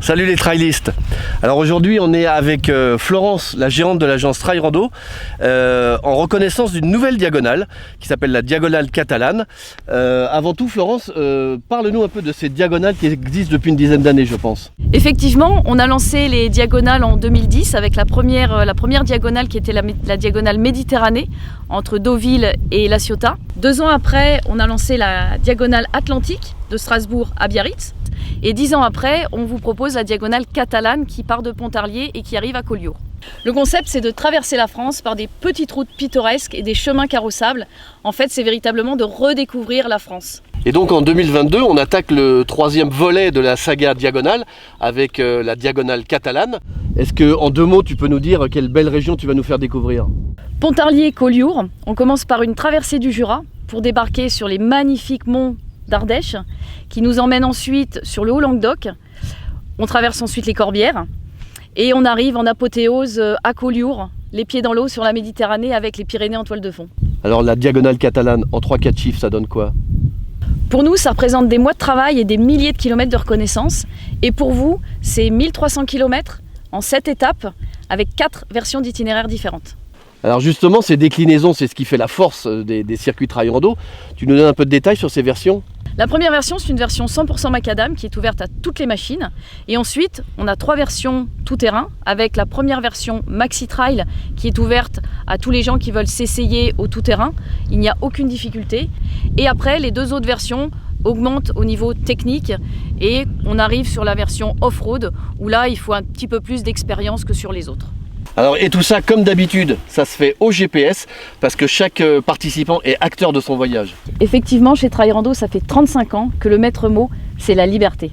Salut les trailistes. Alors aujourd'hui on est avec Florence, la gérante de l'agence Trail Rando, en reconnaissance d'une nouvelle diagonale qui s'appelle la diagonale catalane. Avant tout Florence, parle-nous un peu de ces diagonales qui existent depuis une dizaine d'années je pense. Effectivement, on a lancé les diagonales en 2010 avec la première diagonale qui était la diagonale Méditerranée entre Deauville et La Ciotat. 2 ans après, on a lancé la diagonale Atlantique de Strasbourg à Biarritz. Et 10 ans après, on vous propose la diagonale catalane qui part de Pontarlier et qui arrive à Collioure. Le concept, c'est de traverser la France par des petites routes pittoresques et des chemins carrossables. En fait, c'est véritablement de redécouvrir la France. Et donc en 2022, on attaque le 3e volet de la saga diagonale avec la diagonale catalane. Est-ce que en 2 mots, tu peux nous dire quelle belle région tu vas nous faire découvrir? Pontarlier-Collioure, on commence par une traversée du Jura pour débarquer sur les magnifiques monts d'Ardèche, qui nous emmène ensuite sur le Haut-Languedoc. On traverse ensuite les Corbières et on arrive en apothéose à Collioure, les pieds dans l'eau sur la Méditerranée avec les Pyrénées en toile de fond. Alors la diagonale catalane, en 3-4 chiffres, ça donne quoi? Pour nous, ça représente des mois de travail et des milliers de kilomètres de reconnaissance. Et pour vous, c'est 1300 km en 7 étapes avec 4 versions d'itinéraires différentes. Alors justement, ces déclinaisons, c'est ce qui fait la force des circuits trail rando. Tu nous donnes un peu de détails sur ces versions? La première version, c'est une version 100% macadam qui est ouverte à toutes les machines. Et ensuite, on a 3 versions tout-terrain avec la première version Maxi Trail qui est ouverte à tous les gens qui veulent s'essayer au tout-terrain. Il n'y a aucune difficulté. Et après, les 2 autres versions augmentent au niveau technique et on arrive sur la version off-road où là, il faut un petit peu plus d'expérience que sur les autres. Alors, et tout ça, comme d'habitude, ça se fait au GPS parce que chaque participant est acteur de son voyage. Effectivement, chez Trail Rando, ça fait 35 ans que le maître mot, c'est la liberté.